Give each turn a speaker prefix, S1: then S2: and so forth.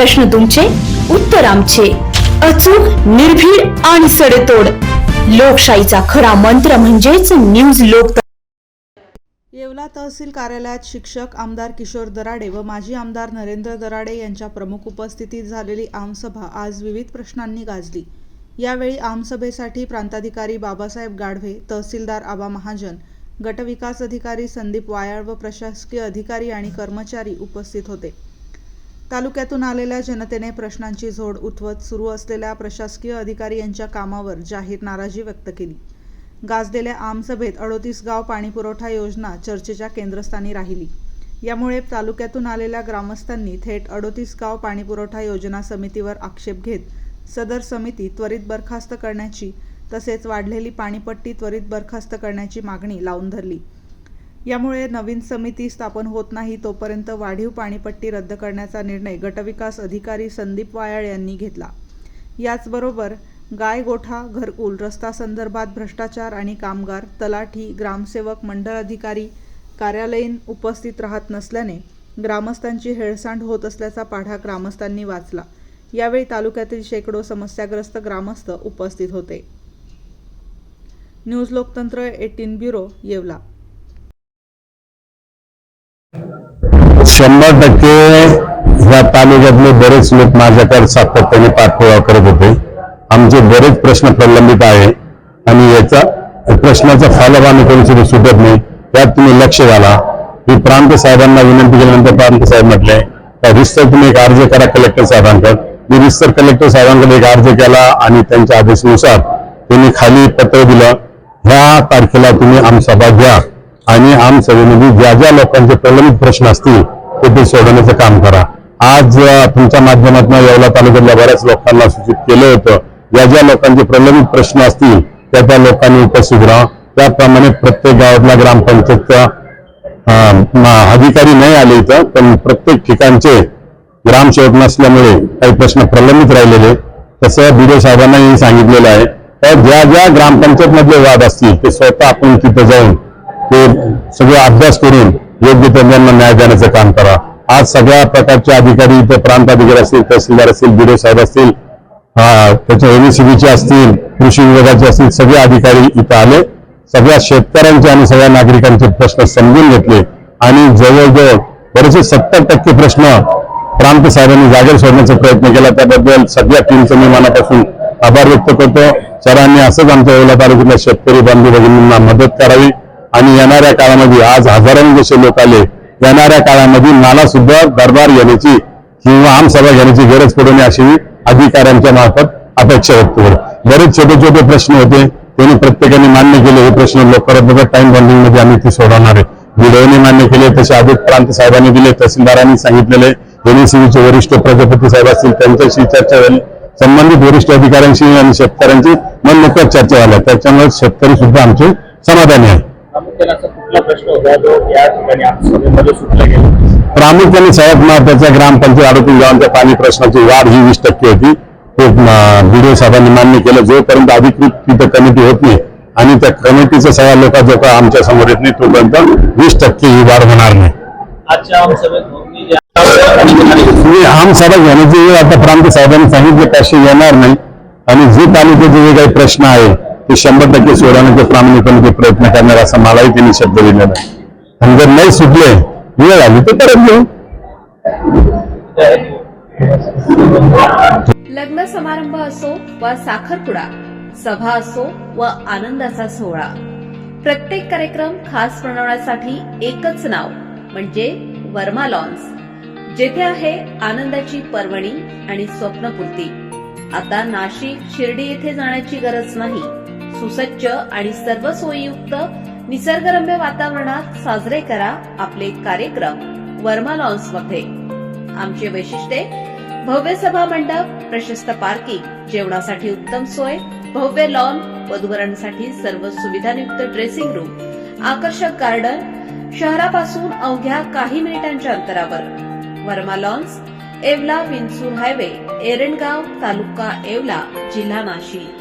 S1: प्रश्न तुमचे, उत्तर आमचे. अचूक, निर्भीड आणि सडेतोड. लोकशाहीचा खरा मंत्र म्हणजेच न्यूज लोक.
S2: येवला तहसील कार्यालयात शिक्षक आमदार किशोर दराडे व माजी आमदार नरेंद्र दराडे यांच्या प्रमुख उपस्थितीत झालेली आमसभा आज विविध प्रश्नांनी गाजली. यावेळी आमसभेसाठी प्रांताधिकारी बाबासाहेब गाढवे, तहसीलदार आबा महाजन, गटविकास अधिकारी संदीप वायाळ व प्रशासकीय अधिकारी आणि कर्मचारी उपस्थित होते. तालुक्यातून आलेल्या जनतेने प्रश्नांची झोड उठवत सुरू असलेल्या प्रशासकीय अधिकारी यांच्या कामावर जाहीर नाराजी व्यक्त केली. गाजलेल्या आमसभेत 38 गाव पाणीपुरवठा योजना चर्चेच्या केंद्रस्थानी राहिली. यामुळे तालुक्यातून आलेल्या ग्रामस्थांनी थेट 38 गाव पाणीपुरवठा योजना समितीवर आक्षेप घेत सदर समिती त्वरित बरखास्त करण्याची तसेच वाढलेली पाणीपट्टी त्वरित बरखास्त करण्याची मागणी लावून धरली. यामुळे नवीन समिती स्थापन होत नाही तोपर्यंत वाढीव पाणीपट्टी रद्द करण्याचा निर्णय गटविकास अधिकारी संदीप वायाळ यांनी घेतला. याचबरोबर गायगोठा, घरकुल, रस्ता संदर्भात भ्रष्टाचार आणि कामगार, तलाठी, ग्रामसेवक, मंडळ अधिकारी कार्यालयीन उपस्थित राहत नसल्याने ग्रामस्थांची हेळसांड होत असल्याचा पाढा ग्रामस्थांनी वाचला. यावेळी तालुक्यातील शेकडो समस्याग्रस्त ग्रामस्थ उपस्थित होते. न्यूज लोकतंत्र 18 ब्युरो, येवला.
S3: 100% या तालुक्यातले बरेच लोक माझ्याकडे सातत्याने पाठपुरावा करत होते. आमचे बरेच प्रश्न प्रलंबित आहे आणि याचा प्रश्नाचा फॉलोअप आम्ही कोणी सुटत नाही. त्यात तुम्ही लक्ष घाला. मी प्रांत साहेबांना विनंती केल्यानंतर प्रांत साहेब म्हटले रिस्तर तुम्ही एक अर्ज करा कलेक्टर साहेबांकडे. मी रिस्तर कलेक्टर साहेबांकडे एक अर्ज केला आणि त्यांच्या आदेशानुसार त्यांनी खाली पत्र दिलं, ह्या तारखेला तुम्ही आमसभा घ्या आणि आमसभेमध्ये ज्या ज्या लोकांचे प्रलंबित प्रश्न असतील ते सोडवण्याचं काम करा. आज तुमच्या माध्यमातून येवला तालुक्यातल्या बऱ्याच लोकांना सूचित केलं होतं, ज्या ज्या लोकांचे प्रलंबित प्रश्न असतील त्या त्या लोकांनी उपस्थित राहा. त्याप्रमाणे प्रत्येक गावातल्या ग्रामपंचायतचा अधिकारी नाही आले इथं, पण प्रत्येक ठिकाणचे ग्रामसेवक नसल्यामुळे काही प्रश्न प्रलंबित राहिलेले. तसं बीडीओ साहेबांनाही सांगितलेलं आहे. तर ज्या ज्या ग्रामपंचायत मधले वाद असतील ते स्वतः आपण तिथं जाऊन ते सगळे अभ्यास करून योग्य त्यांना न्याय देण्याचं काम करा. आज सगळ्या प्रकारचे अधिकारी इथं प्रांत अधिकारी असतील, तहसीलदार असतील, बीडीओ साहेब असतील, त्याच्या एमएससीबीचे असतील, कृषी विभागाचे असतील, सगळे अधिकारी इथं आले. सगळ्या शेतकऱ्यांचे आणि सगळ्या नागरिकांचे प्रश्न समजून घेतले आणि जवळजवळ बरेचसे 70% प्रश्न प्रांत साहेबांनी जागेवर सोडण्याचा प्रयत्न केला. त्याबद्दल सगळ्या टीमचं मी मनापासून आभार व्यक्त करतो. सरांनी असंच आमच्या येवला तालुक्यातल्या शेतकरी बंधू भगिनींना मदत करावी आणि येणाऱ्या काळामध्ये आज हजारांनी जसे लोक आले, येणाऱ्या काळामध्ये मला सुद्धा दरबार घेण्याची किंवा आमसभा घेण्याची गरज पडू नये अशी अधिकाऱ्यांच्या मार्फत अपेक्षा व्यक्त करतो. बरेच छोटे छोटे प्रश्न होते, त्यांनी प्रत्येकाने मान्य केले. हे प्रश्न लवकरात टाइम बॉन्डिंग मध्ये आम्ही ते सोडवणार आहे. बीडीओने मान्य केले, तसे अधिक प्रांत साहेबांनी दिले, तहसीलदारांनी सांगितलेले, एमएससीबीचे वरिष्ठ प्रजापती साहेब असतील त्यांच्याशी चर्चा झाली, संबंधित वरिष्ठ अधिकाऱ्यांशी आणि शेतकऱ्यांची मनमोकळ्यात चर्चा झाल्या. त्याच्यामुळे शेतकरी सुद्धा आमचे समाधानी आहे. प्रामुख्याने सर्वात महत्वाचा ग्रामपंचायत 38 गावांच्या पाणी प्रश्नाची वाढ ही 20% होती. ते बीडीओ साहेबांनी मान्य केलं. जोपर्यंत अधिकृत तिथं कमिटी होत नाही आणि त्या कमिटीचा सगळ्या लोकांचा जो आमच्या समोर येत नाही तोपर्यंत 20% ही वाढ होणार नाही. आमसभा घेण्याची वेळ आता प्रांत साहेबांनी सांगितले कशी येणार नाही आणि जे तालुक्याचे जे काही प्रश्न आहे ते 100% सोडवण्याचे प्रामाणिकपणे ते प्रयत्न करणार असा मलाही त्यांनी शब्द दिलेला आहे. आणि जर नाही सुटले वेळ आली तर परत घेऊ.
S4: लग्न समारंभ असो वा साखरपुडा, सभा असो व आनंदाचा सोहळा, प्रत्येक कार्यक्रम खास बनवण्यासाठी एकच नाव म्हणजे वर्मा लॉन्स, जेथे आहे आनंदाची पर्वणी आणि स्वप्नपूर्ती. आता नाशिक, शिर्डी येथे जाण्याची गरज नाही. सुसज्ज आणि सर्व सोयीयुक्त निसर्गरम्य वातावरणात साजरे करा आपले कार्यक्रम वर्मा लॉन्स मध्ये. आमचे वैशिष्ट्ये: भव्य सभा मंडप, प्रशस्त पार्किंग, जेवणासाठी उत्तम सोय, भव्य लॉन, वधूवरांसाठी सर्व सुविधायुक्त ड्रेसिंग रूम, आकर्षक गार्डन, शहरापासून अवघ्या काही मिनिटांच्या अंतरावर. वर्मा लॉन्स, येवला विंचूर हायवे, एरंडगाव, तालुका येवला, जिल्हा नाशिक.